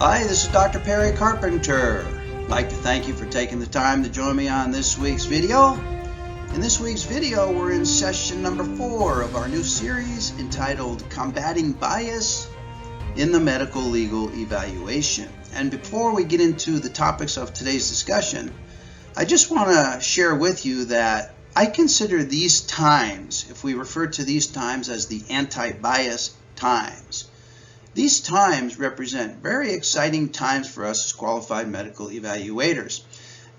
Hi, this is Dr. Perry Carpenter. I'd like to thank you for taking the time to join me on this week's video. In this week's video, we're in session number 4 of our new series entitled Combating Bias in the Medical Legal Evaluation. And before we get into the topics of today's discussion, I just want to share with you that I consider these times, if we refer to these times as the anti-bias times, these times represent very exciting times for us as qualified medical evaluators.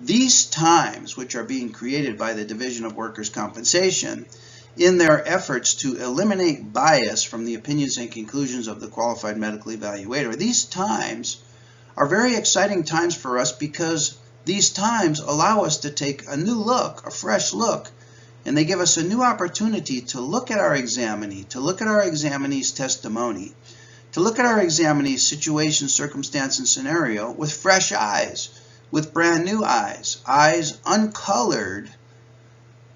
These times, which are being created by the Division of Workers' Compensation in their efforts to eliminate bias from the opinions and conclusions of the qualified medical evaluator, these times are very exciting times for us because these times allow us to take a new look, a fresh look, and they give us a new opportunity to look at our examinee, to look at our examinee's testimony, to look at our examinee's situation, circumstance, and scenario with fresh eyes, with brand new eyes, eyes uncolored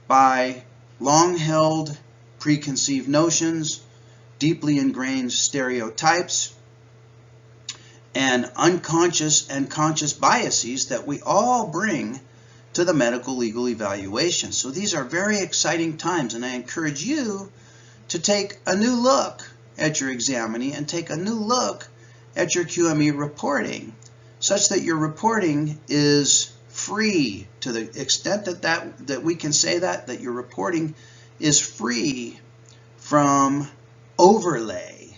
by long-held preconceived notions, deeply ingrained stereotypes, and unconscious and conscious biases that we all bring to the medical legal evaluation. So these are very exciting times, and I encourage you to take a new look at your examinee and take a new look at your QME reporting, such that your reporting is free to the extent that we can say that your reporting is free from overlay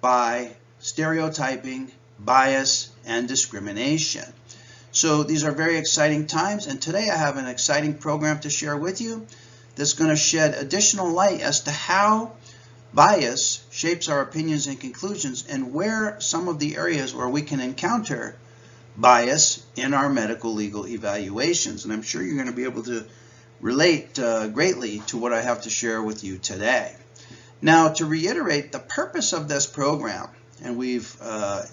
by stereotyping, bias, and discrimination. So these are very exciting times, and today I have an exciting program to share with you that's going to shed additional light as to how bias shapes our opinions and conclusions, and where some of the areas where we can encounter bias in our medical legal evaluations. And I'm sure you're going to be able to relate greatly to what I have to share with you today. Now, to reiterate the purpose of this program, and we've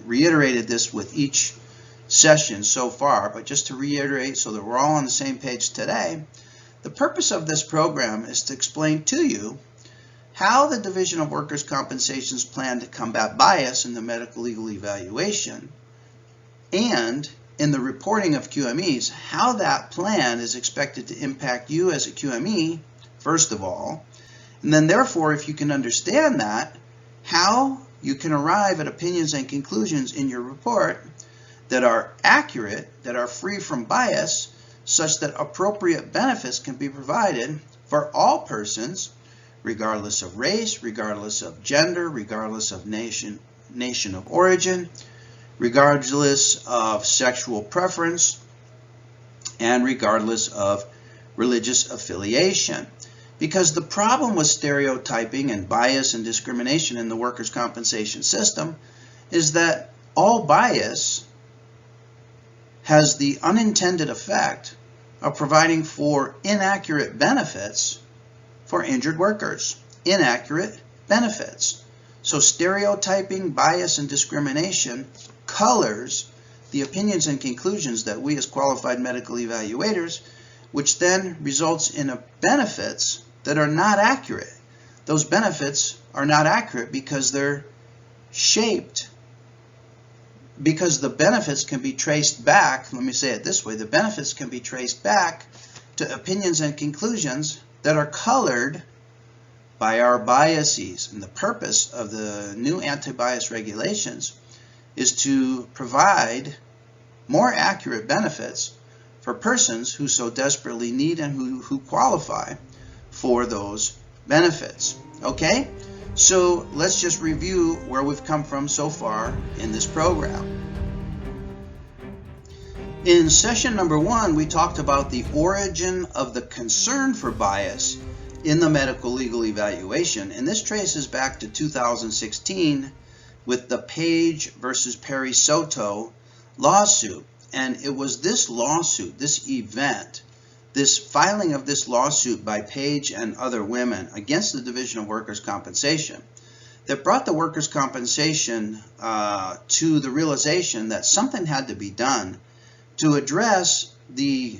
reiterated this with each session so far, but just to reiterate so that we're all on the same page today, the purpose of this program is to explain to you how the Division of Workers' Compensation's plan to combat bias in the medical legal evaluation, and in the reporting of QMEs, how that plan is expected to impact you as a QME, first of all, and then therefore, if you can understand that, how you can arrive at opinions and conclusions in your report that are accurate, that are free from bias, such that appropriate benefits can be provided for all persons, regardless of race, regardless of gender, regardless of nation of origin, regardless of sexual preference, and regardless of religious affiliation. Because the problem with stereotyping and bias and discrimination in the workers' compensation system is that all bias has the unintended effect of providing for inaccurate benefits for injured workers. Inaccurate benefits. So stereotyping, bias, and discrimination colors the opinions and conclusions that we as qualified medical evaluators, which then results in benefits that are not accurate. Those benefits are not accurate because they're shaped, because the benefits can be traced back, let me say it this way, the benefits can be traced back to opinions and conclusions that are colored by our biases. And the purpose of the new anti-bias regulations is to provide more accurate benefits for persons who so desperately need and who qualify for those benefits. Okay? So let's just review where we've come from so far in this program. In session number 1, we talked about the origin of the concern for bias in the medical legal evaluation, and this traces back to 2016 with the Page versus Perry Soto lawsuit. And it was this lawsuit, this event, this filing of this lawsuit by Page and other women against the Division of Workers' Compensation that brought the workers' compensation to the realization that something had to be done to address the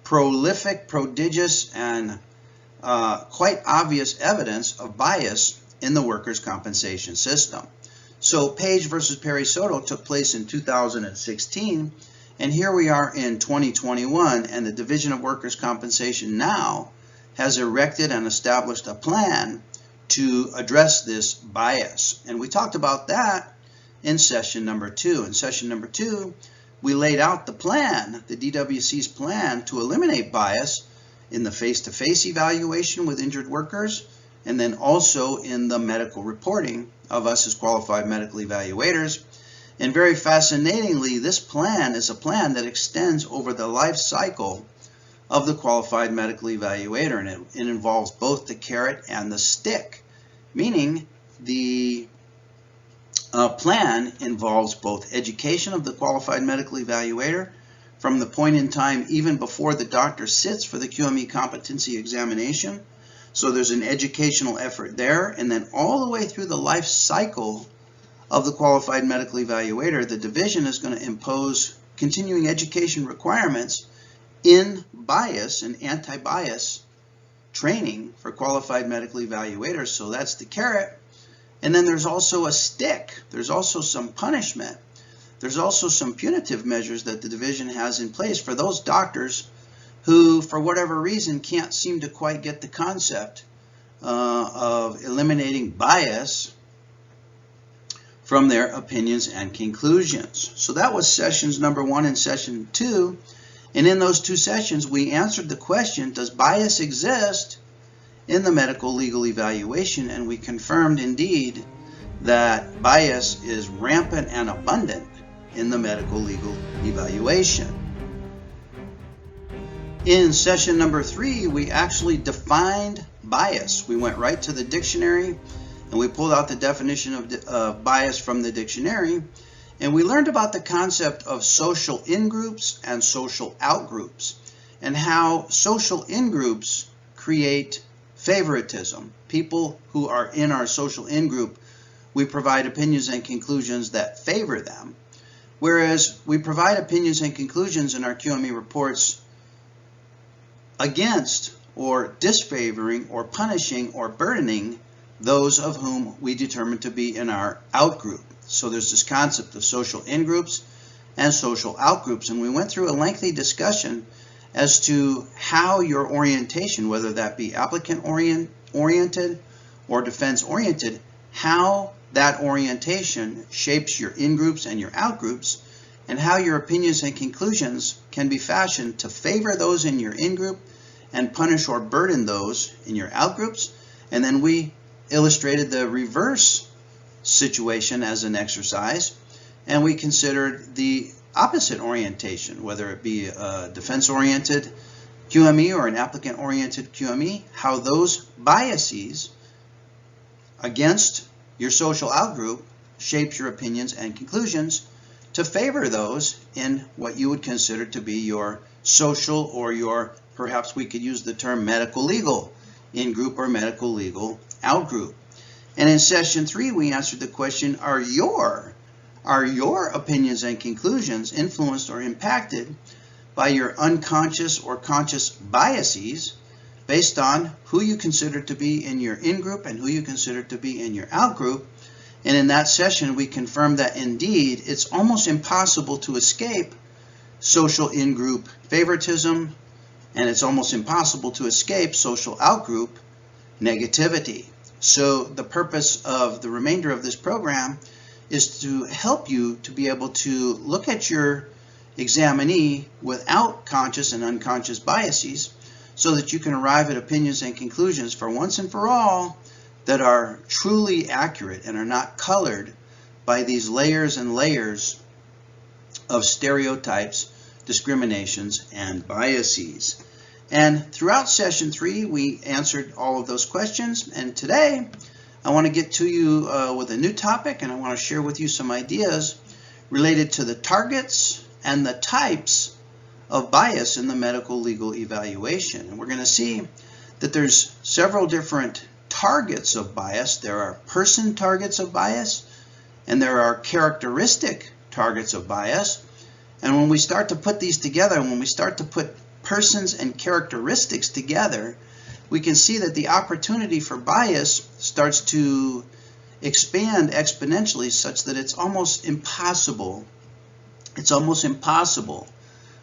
prolific, prodigious, and quite obvious evidence of bias in the workers' compensation system. So Page versus Perry Soto took place in 2016, and here we are in 2021, and the Division of Workers' Compensation now has erected and established a plan to address this bias. And we talked about that in session number 2. In session number 2, we laid out the plan, the DWC's plan to eliminate bias in the face-to-face evaluation with injured workers, and then also in the medical reporting of us as qualified medical evaluators. And very fascinatingly, this plan is a plan that extends over the life cycle of the qualified medical evaluator, and it involves both the carrot and the stick, meaning the plan involves both education of the qualified medical evaluator from the point in time even before the doctor sits for the QME competency examination. So there's an educational effort there, and then all the way through the life cycle of the qualified medical evaluator, the division is going to impose continuing education requirements in bias and anti-bias training for qualified medical evaluators. So that's the carrot. And then there's also a stick. There's also some punishment. There's also some punitive measures that the division has in place for those doctors who, for whatever reason, can't seem to quite get the concept of eliminating bias from their opinions and conclusions. So that was sessions number 1 and session 2. And in those 2 sessions, we answered the question, does bias exist in the medical legal evaluation? And we confirmed indeed that bias is rampant and abundant in the medical legal evaluation. In session number 3, we actually defined bias. We went right to the dictionary and we pulled out the definition of bias from the dictionary, and we learned about the concept of social in-groups and social out-groups, and how social in-groups create favoritism. People who are in our social in-group, we provide opinions and conclusions that favor them, whereas we provide opinions and conclusions in our QME reports against or disfavoring or punishing or burdening those of whom we determine to be in our out-group. So there's this concept of social in-groups and social out-groups, and we went through a lengthy discussion as to how your orientation, whether that be applicant-oriented or defense-oriented, how that orientation shapes your in-groups and your out-groups, and how your opinions and conclusions can be fashioned to favor those in your in-group and punish or burden those in your out-groups. And then we illustrated the reverse situation as an exercise, and we considered the opposite orientation, whether it be a defense-oriented QME or an applicant-oriented QME, how those biases against your social outgroup shapes your opinions and conclusions to favor those in what you would consider to be your social or your, perhaps we could use the term medical legal in-group or medical legal out-group. And in session 3, we answered the question, are your opinions and conclusions influenced or impacted by your unconscious or conscious biases based on who you consider to be in your in-group and who you consider to be in your out-group? And in that session, we confirmed that indeed it's almost impossible to escape social in-group favoritism, and it's almost impossible to escape social out-group negativity. So the purpose of the remainder of this program is to help you to be able to look at your examinee without conscious and unconscious biases, so that you can arrive at opinions and conclusions for once and for all that are truly accurate and are not colored by these layers and layers of stereotypes, discriminations, and biases. And throughout session 3, we answered all of those questions. And today, I want to get to you with a new topic, and I want to share with you some ideas related to the targets and the types of bias in the medical legal evaluation. And we're going to see that there's several different targets of bias. There are person targets of bias, and there are characteristic targets of bias. And when we start to put these together, when we start to put persons and characteristics together, we can see that the opportunity for bias starts to expand exponentially such that it's almost impossible. It's almost impossible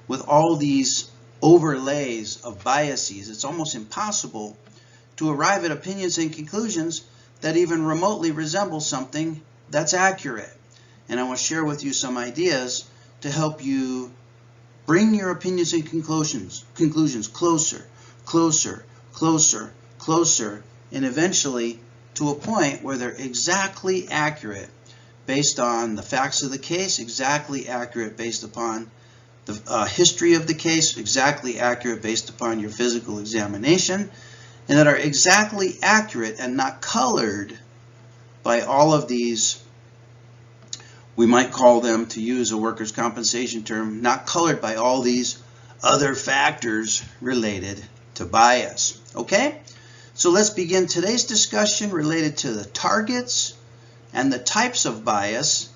with all these overlays of biases. It's almost impossible to arrive at opinions and conclusions that even remotely resemble something that's accurate. And I want to share with you some ideas to help you bring your opinions and conclusions closer, closer, closer, closer, and eventually to a point where they're exactly accurate based on the facts of the case, exactly accurate based upon the history of the case, exactly accurate based upon your physical examination, and that are exactly accurate and not colored by all of these, we might call them, to use a workers' compensation term, not colored by all these other factors related to bias. Okay? So let's begin today's discussion related to the targets and the types of bias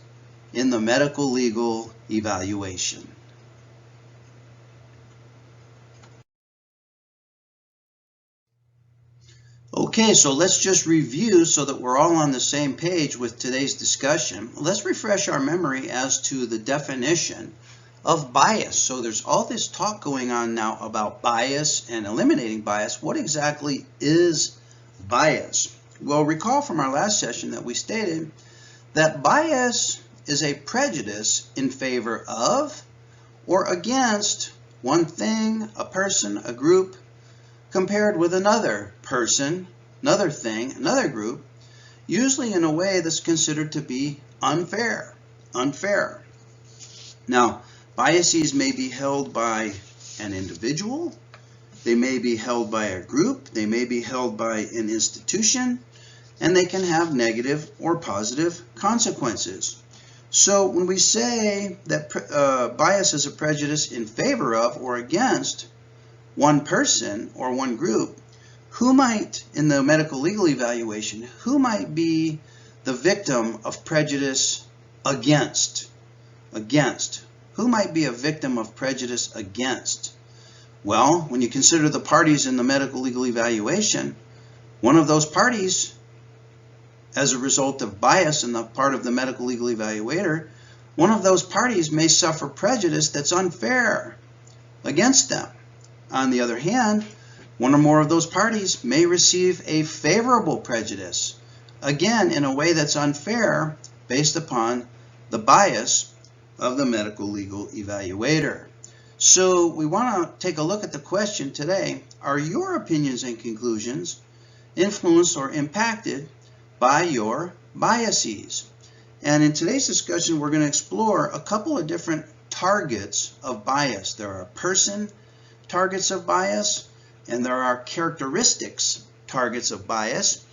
in the medical legal evaluation. Okay, so let's just review so that we're all on the same page with today's discussion. Let's refresh our memory as to the definition of bias. So there's all this talk going on now about bias and eliminating bias. What exactly is bias? Well, recall from our last session that we stated that bias is a prejudice in favor of or against one thing, a person, a group, compared with another person, another thing, another group, usually in a way that's considered to be unfair. Unfair. Now, biases may be held by an individual, they may be held by a group, they may be held by an institution, and they can have negative or positive consequences. So when we say that bias is a prejudice in favor of or against one person or one group, who might, in the medical legal evaluation, who might be the victim of prejudice against? Who might be a victim of prejudice against? Well, when you consider the parties in the medical legal evaluation, one of those parties, as a result of bias on the part of the medical legal evaluator, one of those parties may suffer prejudice that's unfair against them. On the other hand, one or more of those parties may receive a favorable prejudice, again in a way that's unfair based upon the bias of the medical legal evaluator. So we want to take a look at the question today: are your opinions and conclusions influenced or impacted by your biases? And in today's discussion, we're going to explore a couple of different targets of bias. There are person targets of bias, and there are characteristics targets of bias.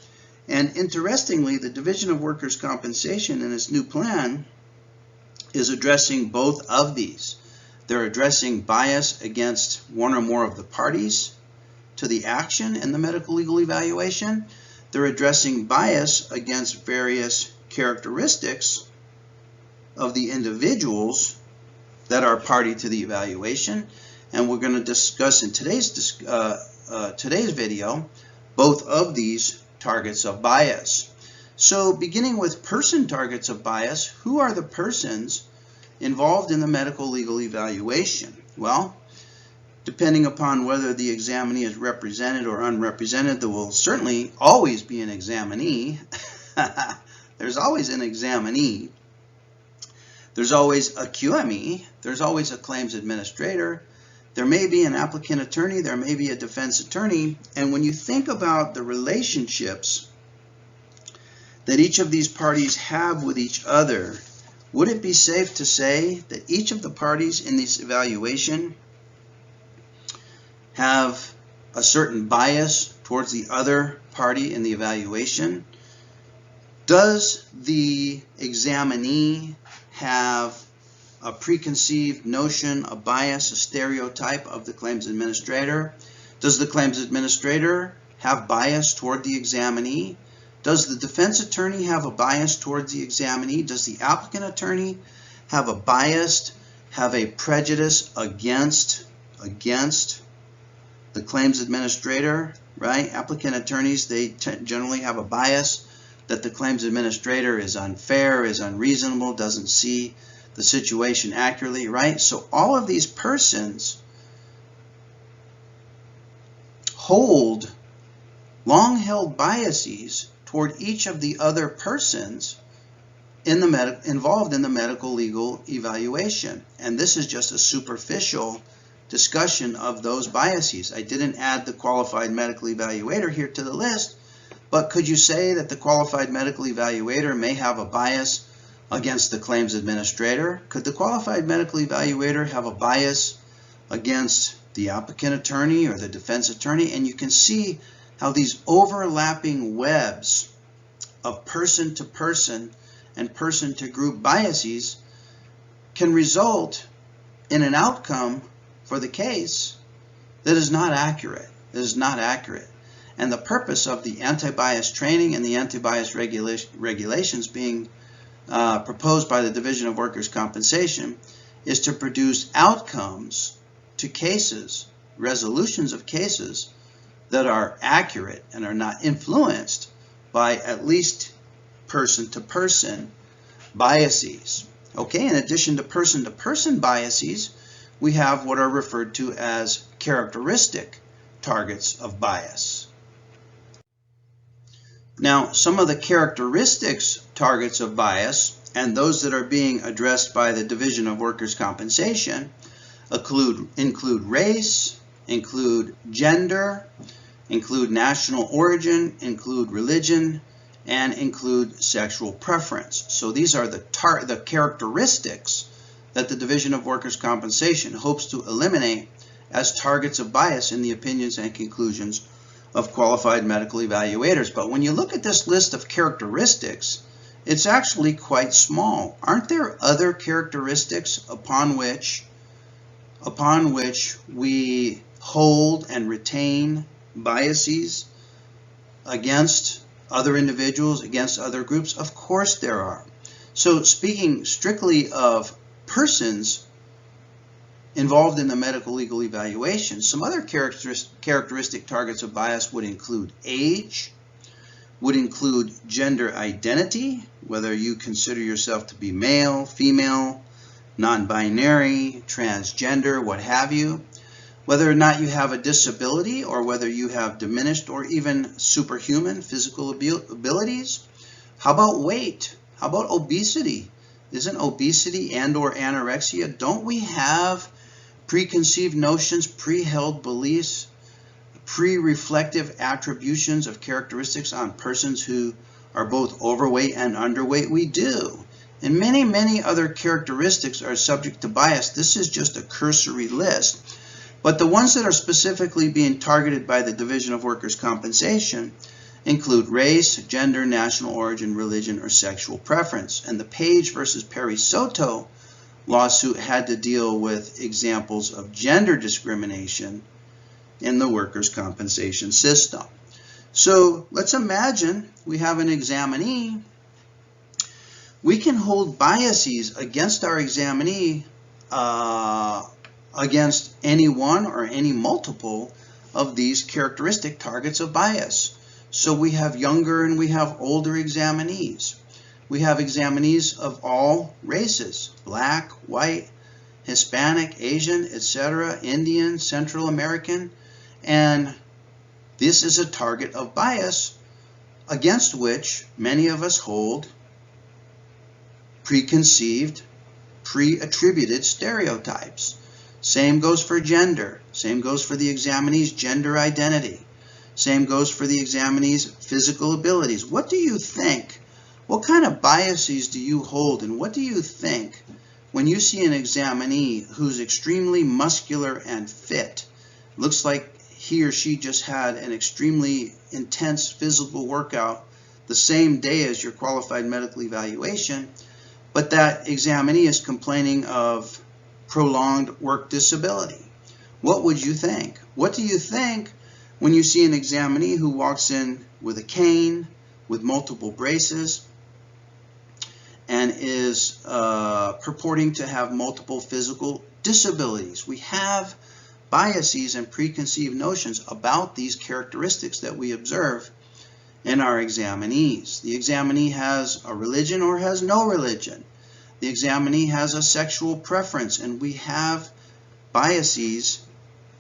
And interestingly, the Division of Workers' Compensation in its new plan is addressing both of these. They're addressing bias against one or more of the parties to the action in the medical legal evaluation. They're addressing bias against various characteristics of the individuals that are party to the evaluation. And we're going to discuss in today's video both of these targets of bias. So beginning with person targets of bias, who are the persons involved in the medical legal evaluation? Well, depending upon whether the examinee is represented or unrepresented, there will certainly always be an examinee. There's always an examinee. There's always a QME. There's always a claims administrator. There may be an applicant attorney. There may be a defense attorney. And when you think about the relationships that each of these parties have with each other, would it be safe to say that each of the parties in this evaluation have a certain bias towards the other party in the evaluation? Does the examinee have a preconceived notion, a bias, a stereotype of the claims administrator? Does the claims administrator have bias toward the examinee? Does the defense attorney have a bias towards the examinee? Does the applicant attorney have a bias, have a prejudice against the claims administrator, right? Applicant attorneys, they generally have a bias that the claims administrator is unfair, is unreasonable, doesn't see the situation accurately, right? So all of these persons hold long-held biases toward each of the other persons involved in the medical legal evaluation. And this is just a superficial discussion of those biases. I didn't add the qualified medical evaluator here to the list, but could you say that the qualified medical evaluator may have a bias against the claims administrator? Could the qualified medical evaluator have a bias against the applicant attorney or the defense attorney? And you can see how these overlapping webs of person-to-person and person-to-group biases can result in an outcome for the case that is not accurate. And the purpose of the anti-bias training and the anti-bias regulations being proposed by the Division of Workers' Compensation is to produce outcomes to cases, resolutions of cases that are accurate and are not influenced by at least person-to-person biases. Okay, in addition to person-to-person biases, we have what are referred to as characteristic targets of bias. Now, some of the characteristics targets of bias, and those that are being addressed by the Division of Workers' Compensation, include race, include gender, include national origin, include religion, and include sexual preference. So these are the characteristics that the Division of Workers' Compensation hopes to eliminate as targets of bias in the opinions and conclusions of qualified medical evaluators. But when you look at this list of characteristics, it's actually quite small. Aren't there other characteristics upon which we hold and retain biases against other individuals, against other groups? Of course there are. So speaking strictly of persons involved in the medical legal evaluation, some other characteristic targets of bias would include age, would include gender identity, whether you consider yourself to be male, female, non-binary, transgender, what have you, whether or not you have a disability or whether you have diminished or even superhuman physical abilities. How about weight? How about obesity? Isn't obesity and or anorexia, don't we have preconceived notions, pre-held beliefs, pre-reflective attributions of characteristics on persons who are both overweight and underweight? We do. And many, many other characteristics are subject to bias. This is just a cursory list. But the ones that are specifically being targeted by the Division of Workers' Compensation include race, gender, national origin, religion, or sexual preference. And the Page versus Perry Soto lawsuit had to deal with examples of gender discrimination in the workers' compensation system. So let's imagine we have an examinee. We can hold biases against our examinee against any one or any multiple of these characteristic targets of bias. So we have younger and we have older examinees. We have examinees of all races, black, white, Hispanic, Asian, etc., Indian, Central American, and this is a target of bias against which many of us hold preconceived, pre-attributed stereotypes. Same goes for gender. Same goes for the examinee's gender identity. Same goes for the examinee's physical abilities. What do you think? What kind of biases do you hold, and what do you think when you see an examinee who's extremely muscular and fit? Looks like he or she just had an extremely intense physical workout the same day as your qualified medical evaluation, but that examinee is complaining of prolonged work disability. What would you think? What do you think when you see an examinee who walks in with a cane, with multiple braces, and is purporting to have multiple physical disabilities? We have biases and preconceived notions about these characteristics that we observe and our examinees. The examinee has a religion or has no religion. The examinee has a sexual preference, and we have biases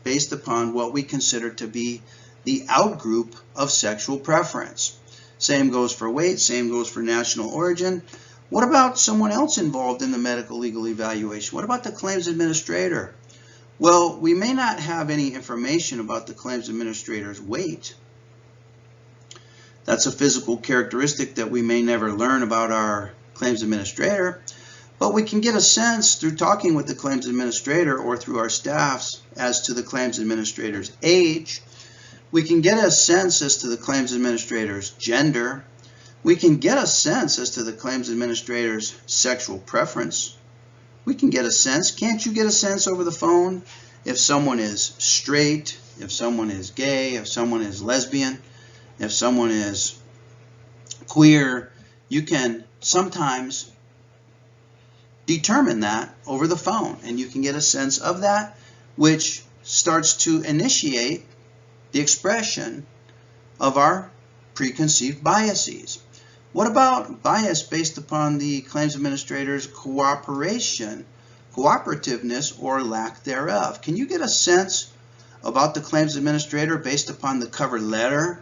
based upon what we consider to be the outgroup of sexual preference. Same goes for weight, same goes for national origin. What about someone else involved in the medical legal evaluation? What about the claims administrator? Well, we may not have any information about the claims administrator's weight. That's a physical characteristic that we may never learn about our claims administrator, but we can get a sense through talking with the claims administrator or through our staffs as to the claims administrator's age. We can get a sense as to the claims administrator's gender. We can get a sense as to the claims administrator's sexual preference. We can get a sense. Can't you get a sense over the phone if someone is straight, if someone is gay, if someone is lesbian, if someone is queer? You can sometimes determine that over the phone, and you can get a sense of that, which starts to initiate the expression of our preconceived biases. What about bias based upon the claims administrator's cooperation, cooperativeness, or lack thereof? Can you get a sense about the claims administrator based upon the cover letter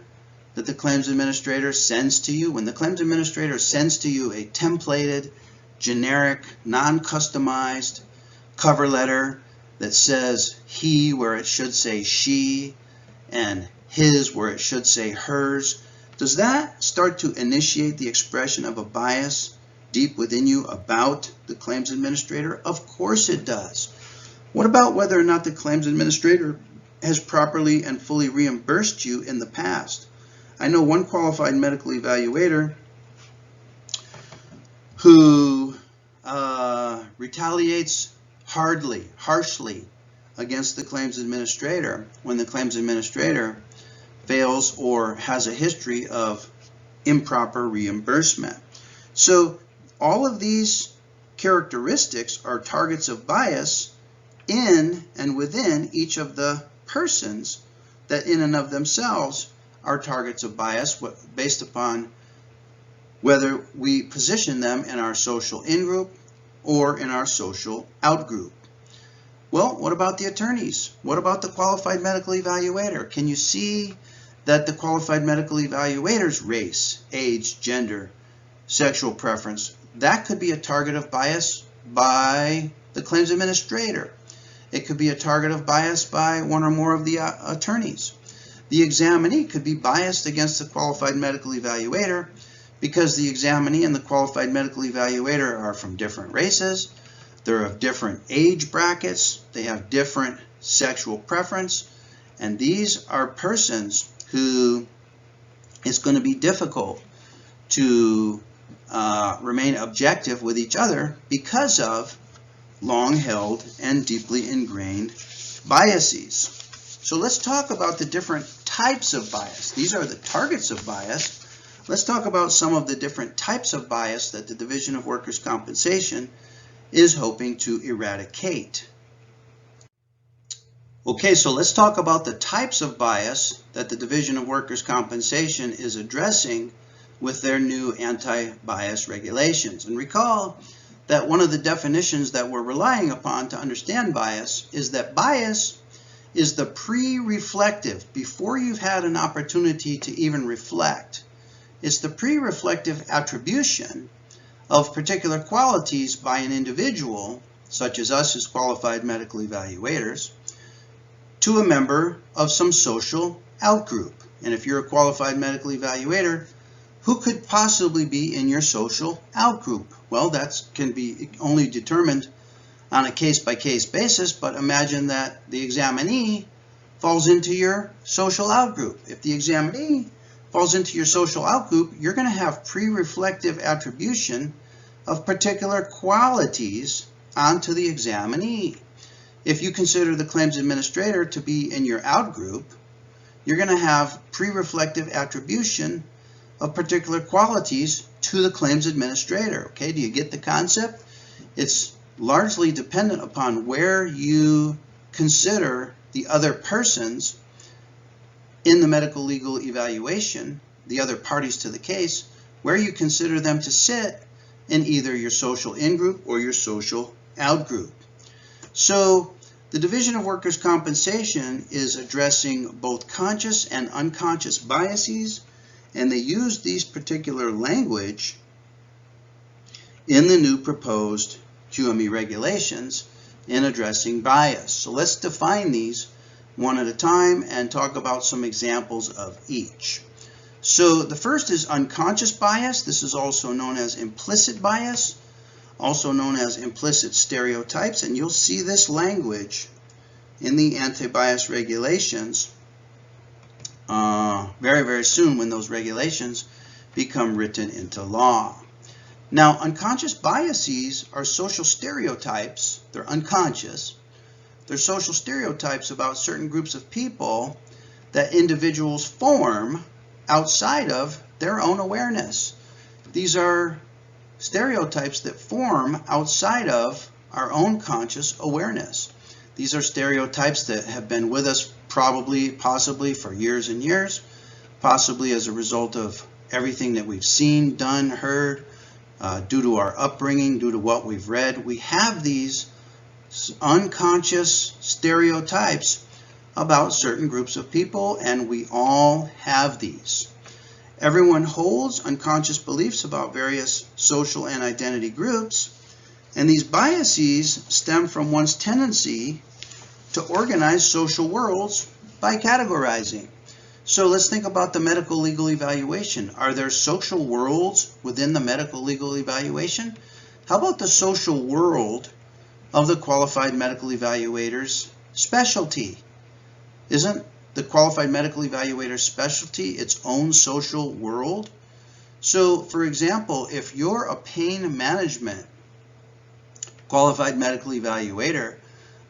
that the claims administrator sends to you? When the claims administrator sends to you a templated, generic, non-customized cover letter that says he where it should say she and his where it should say hers, does that start to initiate the expression of a bias deep within you about the claims administrator? Of course it does. What about whether or not the claims administrator has properly and fully reimbursed you in the past? I know one qualified medical evaluator who retaliates harshly against the claims administrator when the claims administrator fails or has a history of improper reimbursement. So all of these characteristics are targets of bias in and within each of the persons that in and of themselves are targets of bias based upon whether we position them in our social in-group or in our social out-group. Well, what about the attorneys? What about the qualified medical evaluator? Can you see that the qualified medical evaluator's race, age, gender, sexual preference, that could be a target of bias by the claims administrator? It could be a target of bias by one or more of the attorneys. The examinee could be biased against the qualified medical evaluator because the examinee and the qualified medical evaluator are from different races, they're of different age brackets, they have different sexual preference, and these are persons who it's going to be difficult to remain objective with each other because of long-held and deeply ingrained biases. So let's talk about the different types of bias. These are the targets of bias. Let's talk about some of the different types of bias that the Division of Workers' Compensation is hoping to eradicate. Okay, so let's talk about the types of bias that the Division of Workers' Compensation is addressing with their new anti-bias regulations. And recall that one of the definitions that we're relying upon to understand bias is that bias is the pre-reflective, before you've had an opportunity to even reflect. It's the pre-reflective attribution of particular qualities by an individual, such as us as qualified medical evaluators, to a member of some social outgroup. And if you're a qualified medical evaluator, who could possibly be in your social outgroup? Well, that can be only determined on a case-by-case basis, but imagine that the examinee falls into your social outgroup. If the examinee falls into your social outgroup, you're going to have pre-reflective attribution of particular qualities onto the examinee. If you consider the claims administrator to be in your outgroup, you're going to have pre-reflective attribution of particular qualities to the claims administrator. Okay, do you get the concept? It's largely dependent upon where you consider the other persons in the medical legal evaluation the other parties to the case, where you consider them to sit in either your social in-group or your social out-group. So the Division of Workers' Compensation is addressing both conscious and unconscious biases, and they use these particular language in the new proposed QME regulations in addressing bias. So let's define these one at a time and talk about some examples of each. So the first is unconscious bias. This is also known as implicit bias, also known as implicit stereotypes, and you'll see this language in the anti-bias regulations very, very soon when those regulations become written into law. Now, unconscious biases are social stereotypes. They're unconscious. They're social stereotypes about certain groups of people that individuals form outside of their own awareness. These are stereotypes that form outside of our own conscious awareness. These are stereotypes that have been with us possibly for years and years, possibly as a result of everything that we've seen, done, heard, due to our upbringing, due to what we've read. We have these unconscious stereotypes about certain groups of people, and we all have these. Everyone holds unconscious beliefs about various social and identity groups, and these biases stem from one's tendency to organize social worlds by categorizing. So let's think about the medical legal evaluation. Are there social worlds within the medical legal evaluation? How about the social world of the qualified medical evaluator's specialty? Isn't the qualified medical evaluator's specialty its own social world? So, for example, if you're a pain management qualified medical evaluator,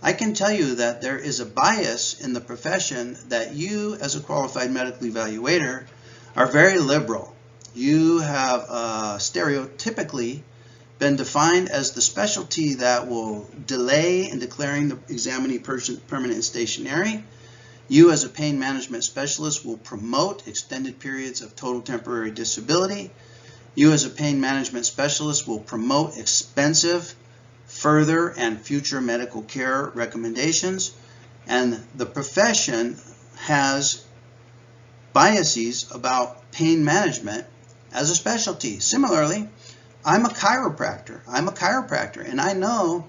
I can tell you that there is a bias in the profession that you, as a qualified medical evaluator, are very liberal. You have stereotypically been defined as the specialty that will delay in declaring the examining person permanent and stationary. You, as a pain management specialist, will promote extended periods of total temporary disability. You, as a pain management specialist, will promote expensive further and future medical care recommendations, and the profession has biases about pain management as a specialty. Similarly, I'm a chiropractor, and I know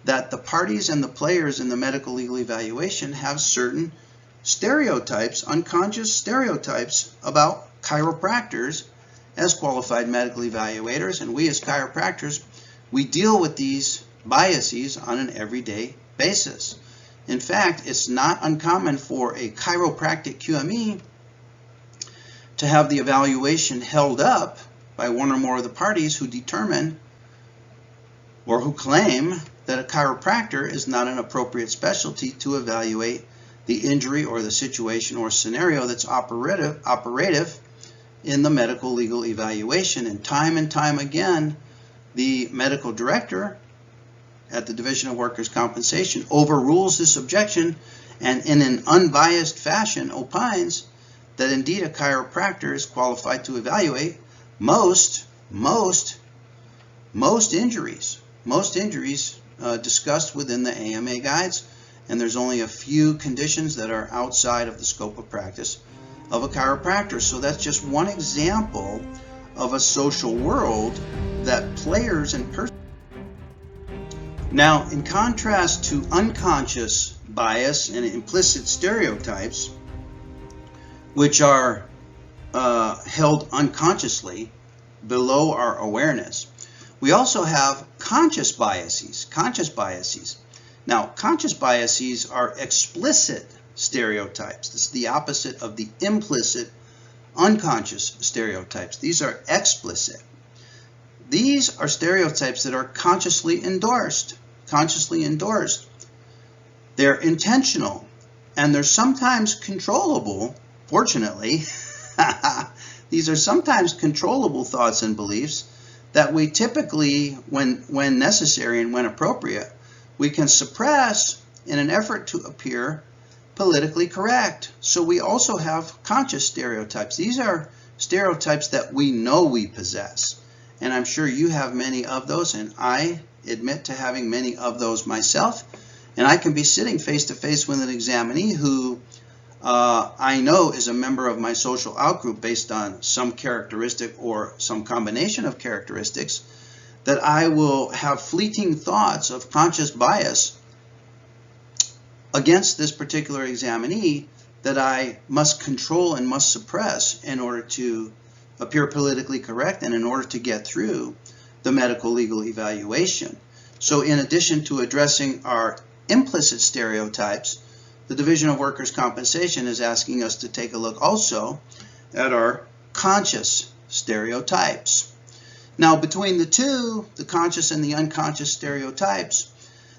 that the parties and the players in the medical legal evaluation have certain stereotypes, unconscious stereotypes about chiropractors as qualified medical evaluators, and we as chiropractors, we deal with these biases on an everyday basis. In fact, it's not uncommon for a chiropractic QME to have the evaluation held up by one or more of the parties who determine or who claim that a chiropractor is not an appropriate specialty to evaluate the injury or the situation or scenario that's operative in the medical legal evaluation. And time again, the medical director at the Division of Workers' Compensation overrules this objection and in an unbiased fashion opines that indeed a chiropractor is qualified to evaluate most injuries discussed within the AMA guides, and there's only a few conditions that are outside of the scope of practice of a chiropractor. So that's just one example of a social world that players and persons. Now, in contrast to unconscious bias and implicit stereotypes, which are held unconsciously below our awareness, we also have conscious biases. Now, conscious biases are explicit stereotypes. This is the opposite of the implicit, unconscious stereotypes. These are explicit. These are stereotypes that are consciously endorsed. They're intentional, and they're sometimes controllable, fortunately. These are sometimes controllable thoughts and beliefs that we typically, when necessary and when appropriate, we can suppress in an effort to appear politically correct. So we also have conscious stereotypes. These are stereotypes that we know we possess. And I'm sure you have many of those, and I admit to having many of those myself. And I can be sitting face to face with an examinee who I know is a member of my social outgroup based on some characteristic or some combination of characteristics, that I will have fleeting thoughts of conscious bias against this particular examinee that I must control and must suppress in order to appear politically correct and in order to get through the medical legal evaluation. So in addition to addressing our implicit stereotypes, the Division of Workers' Compensation is asking us to take a look also at our conscious stereotypes. Now, between the two, the conscious and the unconscious stereotypes,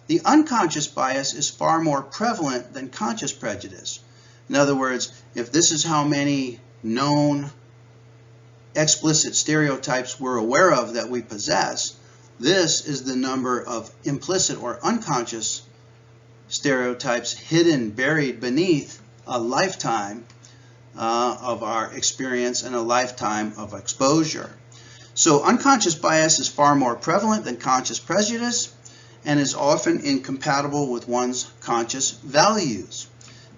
the unconscious bias is far more prevalent than conscious prejudice. In other words, if this is how many known explicit stereotypes we're aware of that we possess, this is the number of implicit or unconscious stereotypes hidden, buried beneath a lifetime of our experience and a lifetime of exposure. So unconscious bias is far more prevalent than conscious prejudice and is often incompatible with one's conscious values.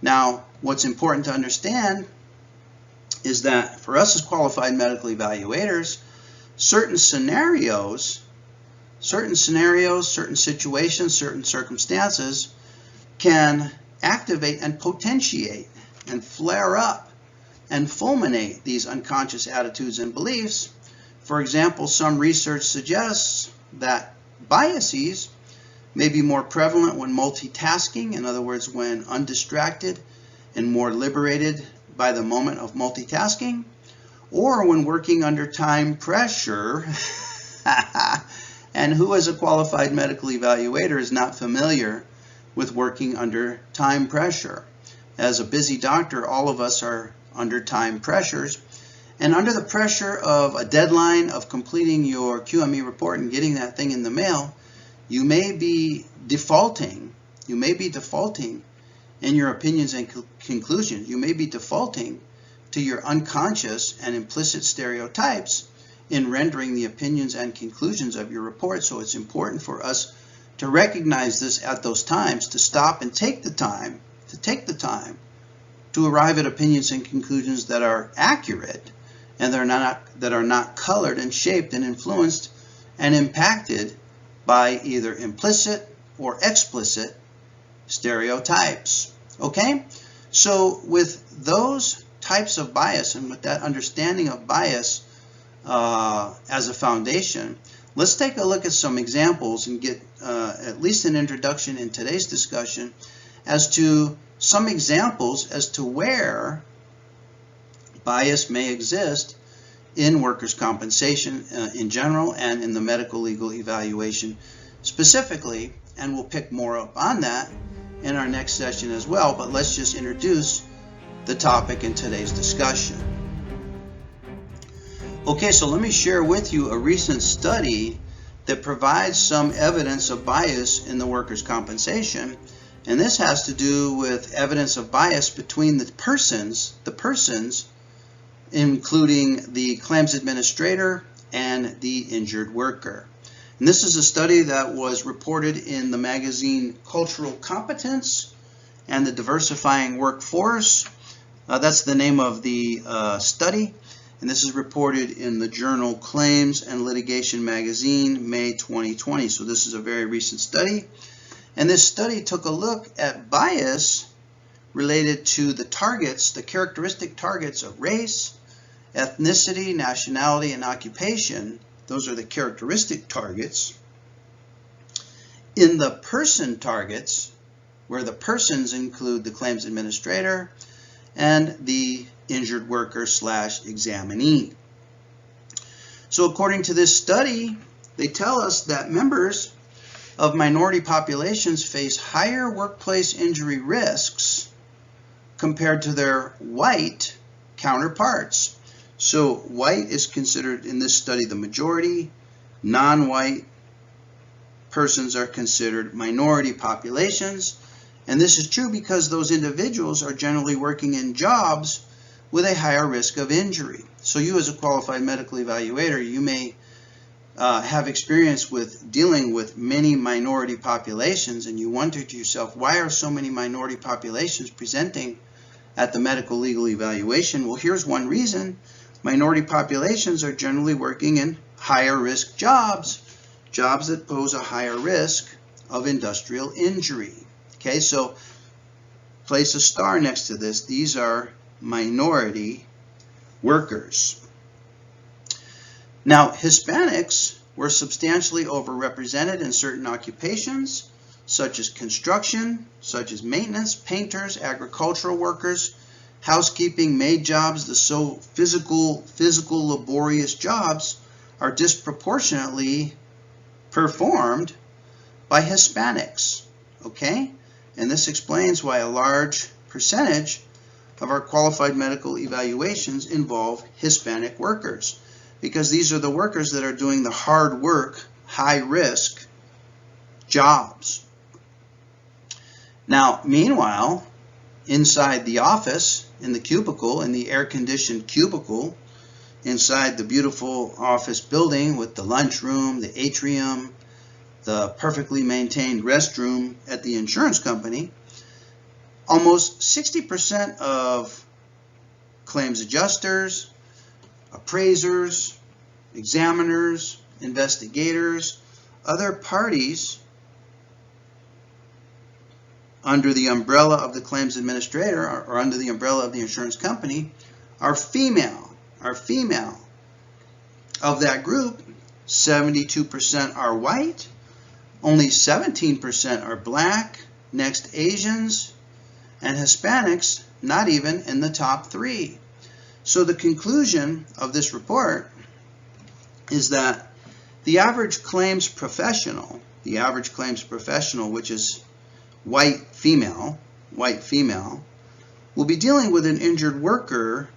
Now, what's important to understand is that for us as qualified medical evaluators, certain scenarios, certain situations, certain circumstances can activate and potentiate and flare up and fulminate these unconscious attitudes and beliefs. For example, some research suggests that biases may be more prevalent when multitasking, in other words, when undistracted and more liberated by the moment of multitasking, or when working under time pressure. And who as a qualified medical evaluator is not familiar with working under time pressure? As a busy doctor, all of us are under time pressures. And under the pressure of a deadline of completing your QME report and getting that thing in the mail, you may be defaulting. You may be defaulting in your opinions and conclusions. You may be defaulting to your unconscious and implicit stereotypes in rendering the opinions and conclusions of your report. So it's important for us to recognize this at those times, to stop and take the time, to arrive at opinions and conclusions that are accurate and that are not colored and shaped and influenced and impacted by either implicit or explicit stereotypes. Okay? So with those types of bias and with that understanding of bias as a foundation, let's take a look at some examples and get at least an introduction in today's discussion as to some examples as to where bias may exist in workers' compensation in general and in the medical legal evaluation specifically, and we'll pick more up on that in our next session as well. But let's just introduce the topic in today's discussion. Okay, so let me share with you a recent study that provides some evidence of bias in the workers' compensation, and this has to do with evidence of bias between the persons, including the claims administrator and the injured worker. And this is a study that was reported in the magazine Cultural Competence and the Diversifying Workforce. That's the name of the study. And this is reported in the journal Claims and Litigation Magazine, May 2020. So this is a very recent study. And this study took a look at bias related to the targets, the characteristic targets of race, ethnicity, nationality, and occupation. Those are the characteristic targets. In the person targets, where the persons include the claims administrator and the injured worker / examinee. So according to this study, they tell us that members of minority populations face higher workplace injury risks compared to their white counterparts. So white is considered in this study the majority, non-white persons are considered minority populations, and this is true because those individuals are generally working in jobs with a higher risk of injury. So you as a qualified medical evaluator, you may have experience with dealing with many minority populations, and you wonder to yourself, why are so many minority populations presenting at the medical legal evaluation? Well, here's one reason. Minority populations are generally working in higher risk jobs that pose a higher risk of industrial injury. Okay, so place a star next to this. These are minority workers. Now, Hispanics were substantially overrepresented in certain occupations, such as construction, such as maintenance, painters, agricultural workers, housekeeping, maid jobs. The so physical, laborious jobs are disproportionately performed by Hispanics. Okay? And this explains why a large percentage of our qualified medical evaluations involve Hispanic workers, because these are the workers that are doing the hard work, high risk jobs. Now, meanwhile, inside the office, in the cubicle, in the air-conditioned cubicle, inside the beautiful office building with the lunchroom, the atrium, the perfectly maintained restroom at the insurance company, almost 60% of claims adjusters, appraisers, examiners, investigators, other parties under the umbrella of the claims administrator or under the umbrella of the insurance company are female. Of that group, 72% are white, only 17% are black, next Asians, and Hispanics not even in the top 3. So the conclusion of this report is that the average claims professional, which is white female, will be dealing with an injured worker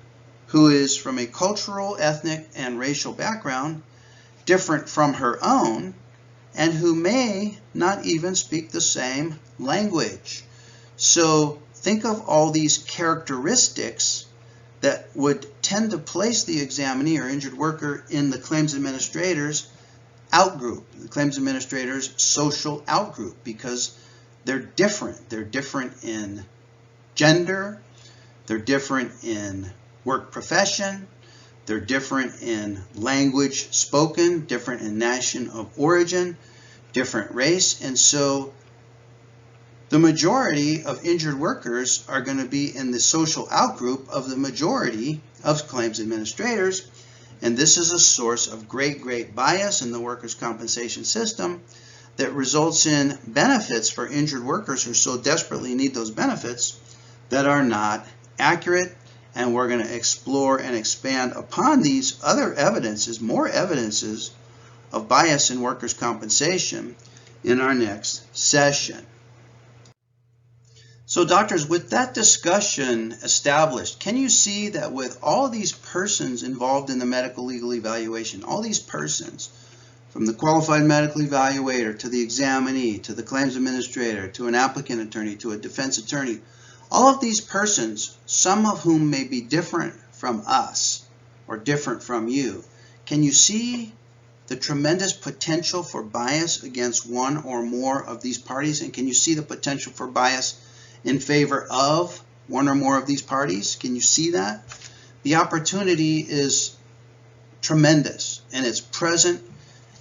who is from a cultural, ethnic, and racial background different from her own, and who may not even speak the same language. So think of all these characteristics that would tend to place the examinee or injured worker in the claims administrator's outgroup, the claims administrator's social outgroup, because they're different. They're different in gender, they're different in work profession, they're different in language spoken, different in nation of origin, different race, and so the majority of injured workers are going to be in the social outgroup of the majority of claims administrators, and this is a source of great bias in the workers' compensation system that results in benefits for injured workers who so desperately need those benefits that are not accurate. And we're going to explore and expand upon these other evidences, more evidences of bias in workers' compensation in our next session. So doctors, with that discussion established, can you see that with all these persons involved in the medical legal evaluation, all these persons, from the qualified medical evaluator to the examinee, to the claims administrator, to an applicant attorney, to a defense attorney, all of these persons, some of whom may be different from us or different from you, can you see the tremendous potential for bias against one or more of these parties? And can you see the potential for bias in favor of one or more of these parties? Can you see that? The opportunity is tremendous, and it's present,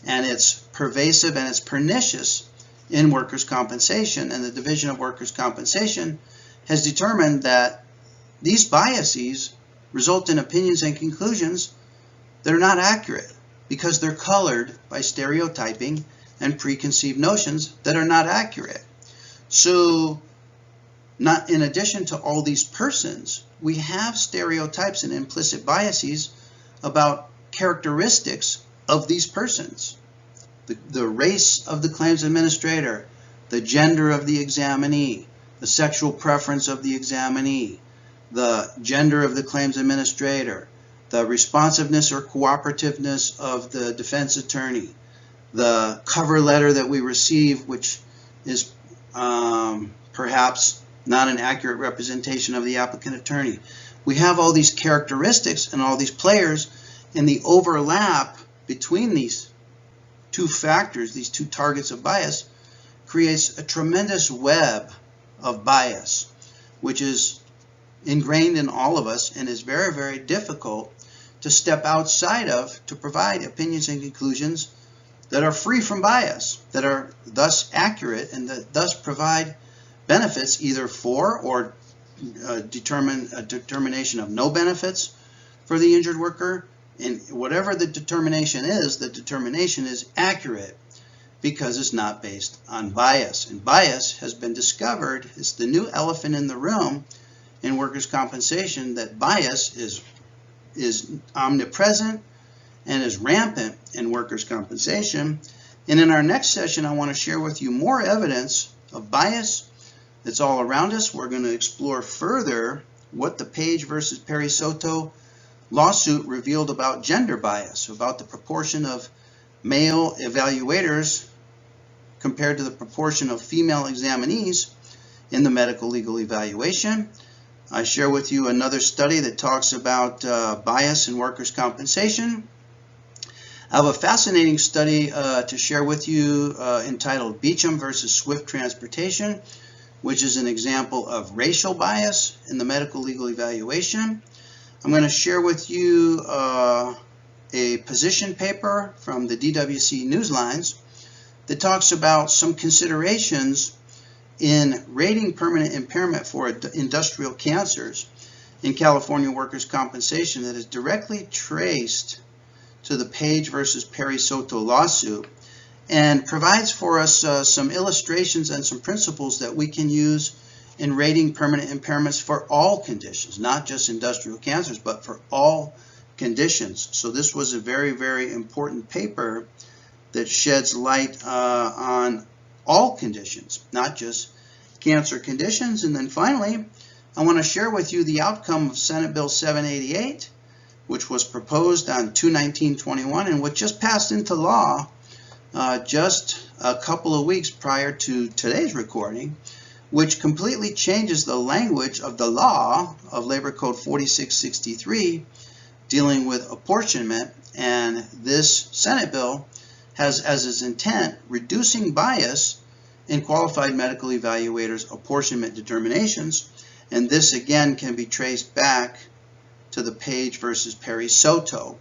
and it's pervasive, and it's pernicious in workers' compensation, and the Division of Workers' Compensation has determined that these biases result in opinions and conclusions that are not accurate because they're colored by stereotyping and preconceived notions that are not accurate. So, not in addition to all these persons, we have stereotypes and implicit biases about characteristics of these persons. The race of the claims administrator, the gender of the examinee, the sexual preference of the examinee, the gender of the claims administrator, the responsiveness or cooperativeness of the defense attorney, the cover letter that we receive, which is perhaps not an accurate representation of the applicant attorney. We have all these characteristics and all these players, and the overlap between these two factors, these two targets of bias, creates a tremendous web of bias, which is ingrained in all of us and is very, very difficult to step outside of to provide opinions and conclusions that are free from bias, that are thus accurate, and that thus provide benefits either for or determine a determination of no benefits for the injured worker. And whatever the determination is, the determination is accurate because it's not based on bias. And bias has been discovered, it's the new elephant in the room in workers' compensation, that bias is omnipresent and is rampant in workers' compensation. And in our next session, I want to share with you more evidence of bias that's all around us. We're going to explore further what the Page versus Perry Soto lawsuit revealed about gender bias, about the proportion of male evaluators compared to the proportion of female examinees in the medical legal evaluation. I share with you another study that talks about bias in workers' compensation. I have a fascinating study to share with you entitled Beecham versus Swift Transportation, which is an example of racial bias in the medical legal evaluation. I'm going to share with you a position paper from the DWC Newslines that talks about some considerations in rating permanent impairment for industrial cancers in California workers' compensation that is directly traced to the Page versus Perry Soto lawsuit, and provides for us some illustrations and some principles that we can use in rating permanent impairments for all conditions, not just industrial cancers, but for all conditions. So this was a very, very important paper that sheds light on all conditions, not just cancer conditions. And then finally, I want to share with you the outcome of Senate Bill 788, which was proposed on 2/19/21 and which just passed into law just a couple of weeks prior to today's recording, which completely changes the language of the law of Labor Code 4663 dealing with apportionment. And this Senate bill has as its intent reducing bias in qualified medical evaluators' apportionment determinations. And this again can be traced back to the Page versus Perry Soto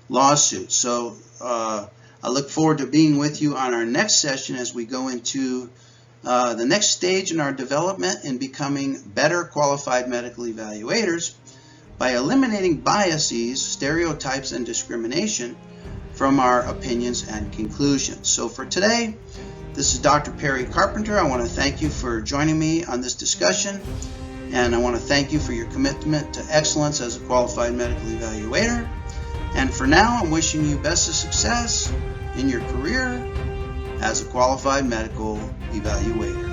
lawsuit. So I look forward to being with you on our next session as we go into the next stage in our development in becoming better qualified medical evaluators by eliminating biases, stereotypes, and discrimination from our opinions and conclusions. So for today, this is Dr. Perry Carpenter. I want to thank you for joining me on this discussion, and I want to thank you for your commitment to excellence as a qualified medical evaluator. And for now, I'm wishing you best of success in your career as a qualified medical evaluator.